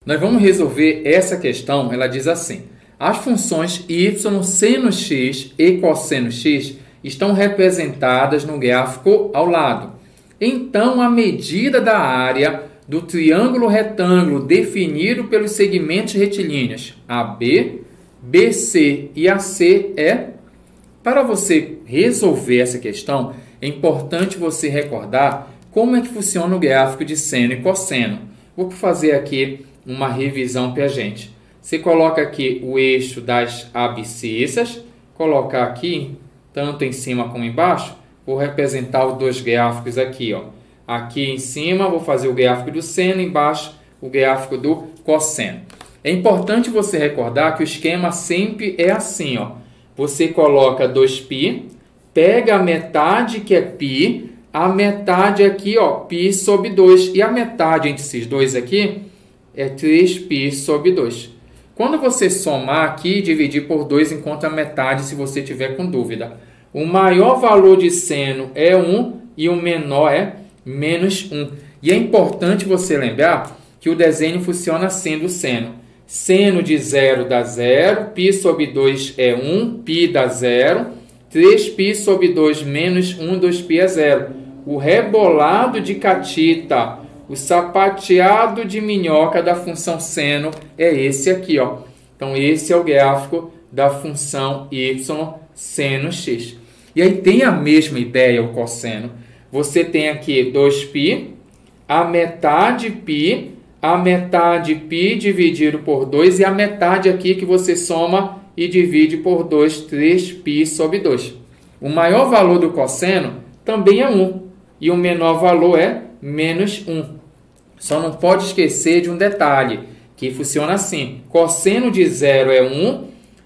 Nós vamos resolver essa questão. Ela diz assim: as funções y seno x e cosseno x estão representadas no gráfico ao lado. Então, a medida da área do triângulo retângulo definido pelos segmentos retilíneos AB, BC e AC é... Para você resolver essa questão, é importante você recordar como é que funciona o gráfico de seno e cosseno. Vou fazer aqui uma revisão para a gente. Você coloca aqui o eixo das abscissas, colocar aqui, tanto em cima como embaixo, vou representar os dois gráficos aqui, ó. Aqui em cima vou fazer o gráfico do seno, embaixo o gráfico do cosseno. É importante você recordar que o esquema sempre é assim, ó. Você coloca 2π, pega a metade que é π, a metade aqui, ó, π sobre 2, e a metade entre esses dois aqui é 3π sobre 2. Quando você somar aqui e dividir por 2, encontra a metade se você tiver com dúvida. O maior valor de seno é 1 e o menor é menos 1. E é importante você lembrar que o desenho funciona assim do seno. Seno de 0 dá 0, π sobre 2 é 1, π dá 0, 3π sobre 2 menos 1, 2π é 0. O rebolado de catita, o sapateado de minhoca da função seno é esse aqui, ó. Então, esse é o gráfico da função y seno x. E aí tem a mesma ideia o cosseno. Você tem aqui 2π, a metade π, a metade π dividido por 2 e a metade aqui que você soma e divide por 2, 3π sobre 2. O maior valor do cosseno também é 1 e o menor valor é menos 1. Só não pode esquecer de um detalhe, que funciona assim. Cosseno de 0 é 1,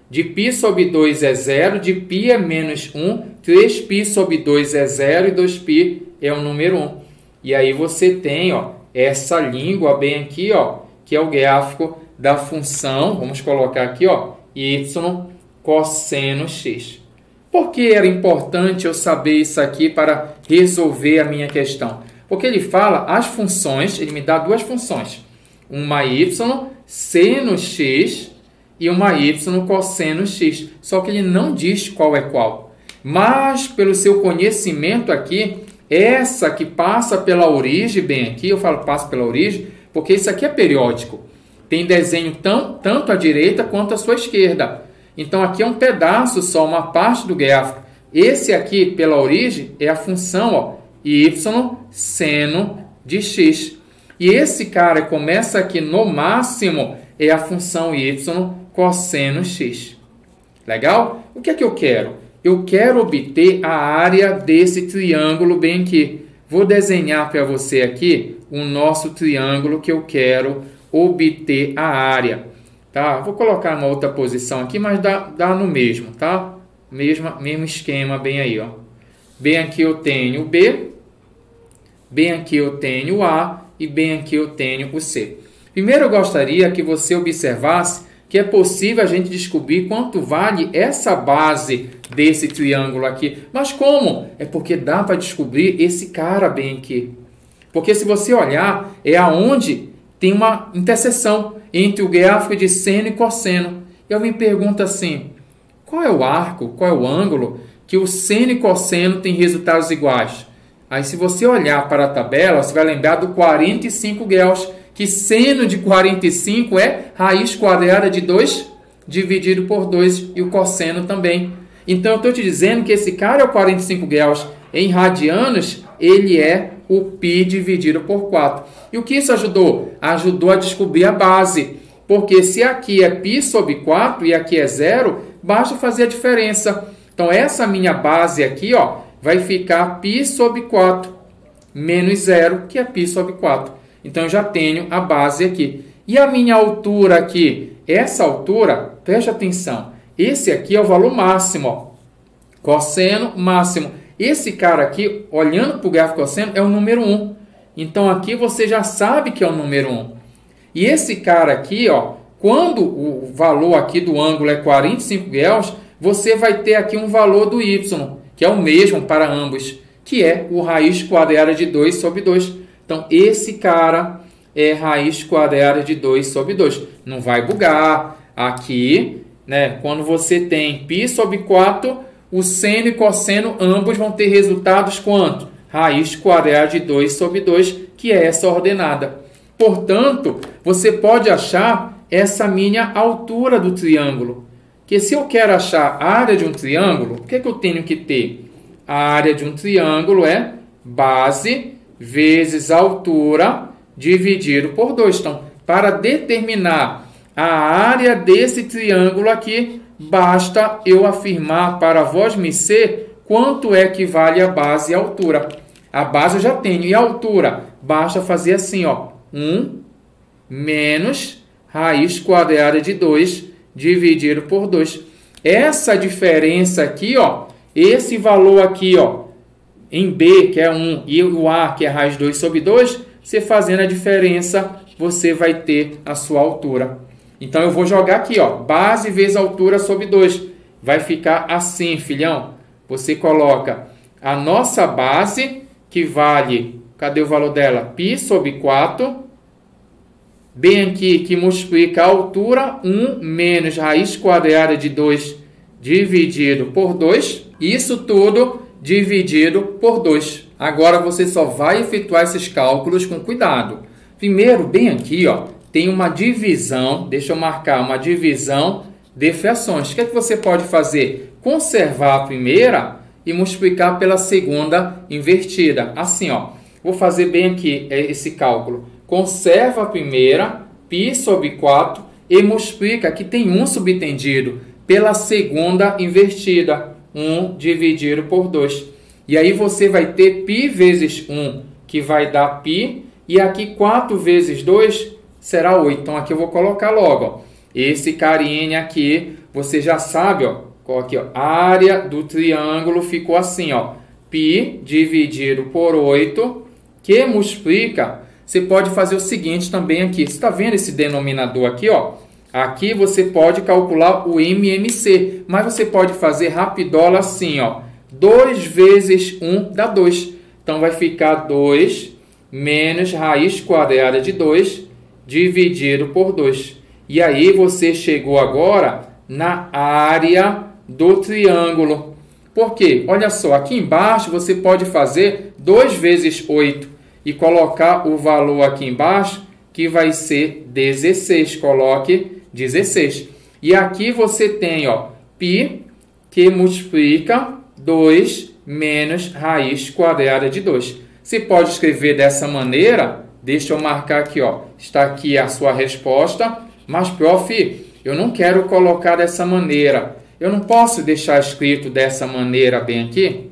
de π sobre 2 é 0, de π é menos 1, 3π sobre 2 é 0 e 2π é o número 1. E aí você tem, ó, essa língua bem aqui, ó, que é o gráfico da função, vamos colocar aqui, ó, y cosseno x. Por que era importante eu saber isso aqui para resolver a minha questão? Porque ele fala as funções, ele me dá duas funções, uma y seno x e uma y cosseno x, só que ele não diz qual é qual. Mas, pelo seu conhecimento aqui, essa que passa pela origem, bem aqui, eu falo passa pela origem, porque isso aqui é periódico. Tem desenho tanto à direita quanto à sua esquerda. Então, aqui é um pedaço só, uma parte do gráfico. Esse aqui, pela origem, é a função, ó, y seno de x. E esse cara começa aqui no máximo, é a função y cosseno x. Legal? O que é que eu quero? Eu quero obter a área desse triângulo bem aqui. Vou desenhar para você aqui o nosso triângulo que eu quero obter a área. Tá? Vou colocar uma outra posição aqui, mas dá no mesmo, tá? Mesmo esquema bem aí, ó. Bem aqui eu tenho o B, bem aqui eu tenho o A e bem aqui eu tenho o C. Primeiro eu gostaria que você observasse que é possível a gente descobrir quanto vale essa base desse triângulo aqui. Mas como? É porque dá para descobrir esse cara bem aqui. Porque se você olhar, é aonde tem uma interseção entre o gráfico de seno e cosseno. E eu me pergunto assim, qual é o arco, qual é o ângulo que o seno e cosseno têm resultados iguais? Aí se você olhar para a tabela, você vai lembrar do 45 graus, que seno de 45 é raiz quadrada de 2 dividido por 2 e o cosseno também. Então, eu estou te dizendo que esse cara é o 45 graus. Em radianos, ele é o π dividido por 4. E o que isso ajudou? Ajudou a descobrir a base. Porque se aqui é π sobre 4 e aqui é 0, basta fazer a diferença. Então, essa minha base aqui, ó, vai ficar π sobre 4 menos 0, que é π sobre 4. Então, eu já tenho a base aqui. E a minha altura aqui? Essa altura, preste atenção, esse aqui é o valor máximo, ó. Cosseno máximo. Esse cara aqui, olhando para o gráfico cosseno, é o número 1. Então, aqui você já sabe que é o número 1. E esse cara aqui, ó, quando o valor aqui do ângulo é 45 graus, você vai ter aqui um valor do y, que é o mesmo para ambos, que é o raiz quadrada de 2 sobre 2. Então, esse cara é raiz quadrada de 2 sobre 2. Não vai bugar. Aqui, né, quando você tem π sobre 4, o seno e cosseno ambos vão ter resultados quanto? Raiz quadrada de 2 sobre 2, que é essa ordenada. Portanto, você pode achar essa minha altura do triângulo. Que se eu quero achar a área de um triângulo, o que é que eu tenho que ter? A área de um triângulo é base vezes altura dividido por 2. Então, para determinar a área desse triângulo aqui, basta eu afirmar para vós-me quanto é que vale a base e a altura. A base eu já tenho. E a altura? Basta fazer assim, ó. 1 menos raiz quadrada de 2 dividido por 2. Essa diferença aqui, ó, esse valor aqui, ó, em B, que é 1, e o A, que é raiz 2 sobre 2, você fazendo a diferença, você vai ter a sua altura. Então, eu vou jogar aqui, ó, base vezes altura sobre 2. Vai ficar assim, filhão. Você coloca a nossa base, que vale, cadê o valor dela? Π sobre 4. Bem aqui, que multiplica a altura, 1 menos raiz quadrada de 2 dividido por 2. Isso tudo dividido por 2. Agora, você só vai efetuar esses cálculos com cuidado. Primeiro, bem aqui, ó, tem uma divisão, deixa eu marcar, uma divisão de frações. O que é que você pode fazer? Conservar a primeira e multiplicar pela segunda invertida. Assim, ó, vou fazer bem aqui esse cálculo. Conserva a primeira, π sobre 4, e multiplica, que tem 1 subtendido, pela segunda invertida, 1 dividido por 2. E aí você vai ter π vezes 1, que vai dar π, e aqui 4 vezes 2 será 8. Então, aqui eu vou colocar logo, ó, esse carinha aqui, você já sabe, ó, aqui, ó, a área do triângulo ficou assim, ó, π dividido por 8, que multiplica. Você pode fazer o seguinte também aqui. Você está vendo esse denominador aqui, ó? Aqui você pode calcular o MMC, mas você pode fazer rapidola assim, ó. 2 vezes 1 dá 2. Então, vai ficar 2 menos raiz quadrada de 2 dividido por 2. E aí, você chegou agora na área do triângulo. Por quê? Olha só, aqui embaixo você pode fazer 2 vezes 8 e colocar o valor aqui embaixo, que vai ser 16. Coloque 16. E aqui você tem, ó, π, que multiplica 2 menos raiz quadrada de 2. Você pode escrever dessa maneira. Deixa eu marcar aqui, ó. Está aqui a sua resposta. Mas, prof, eu não quero colocar dessa maneira. Eu não posso deixar escrito dessa maneira bem aqui?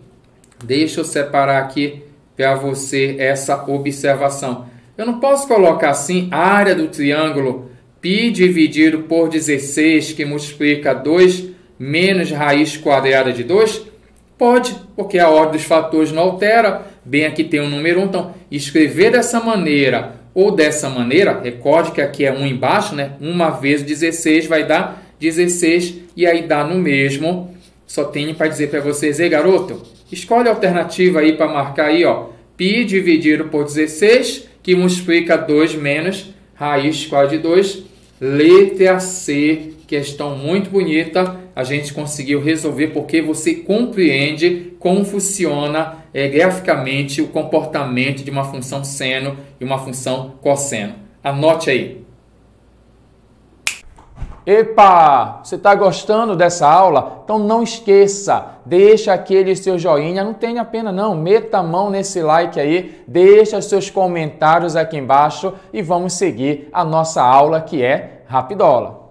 Deixa eu separar aqui para você essa observação. Eu não posso colocar assim a área do triângulo π dividido por 16, que multiplica 2 menos raiz quadrada de 2? Pode, porque a ordem dos fatores não altera. Bem, aqui tem um número 1. Então, escrever dessa maneira ou dessa maneira, recorde que aqui é 1 embaixo, né? 1 vezes 16 vai dar 16 e aí dá no mesmo. Só tenho para dizer para vocês, garoto, escolhe a alternativa aí para marcar aí, ó, π dividido por 16, que multiplica 2 menos raiz quadrada de 2. Letra C, questão muito bonita. A gente conseguiu resolver porque você compreende como funciona graficamente o comportamento de uma função seno e uma função cosseno. Anote aí. Epa! Você está gostando dessa aula? Então não esqueça, deixa aquele seu joinha, não tenha pena não, meta a mão nesse like aí, deixa seus comentários aqui embaixo e vamos seguir a nossa aula que é Rapidola.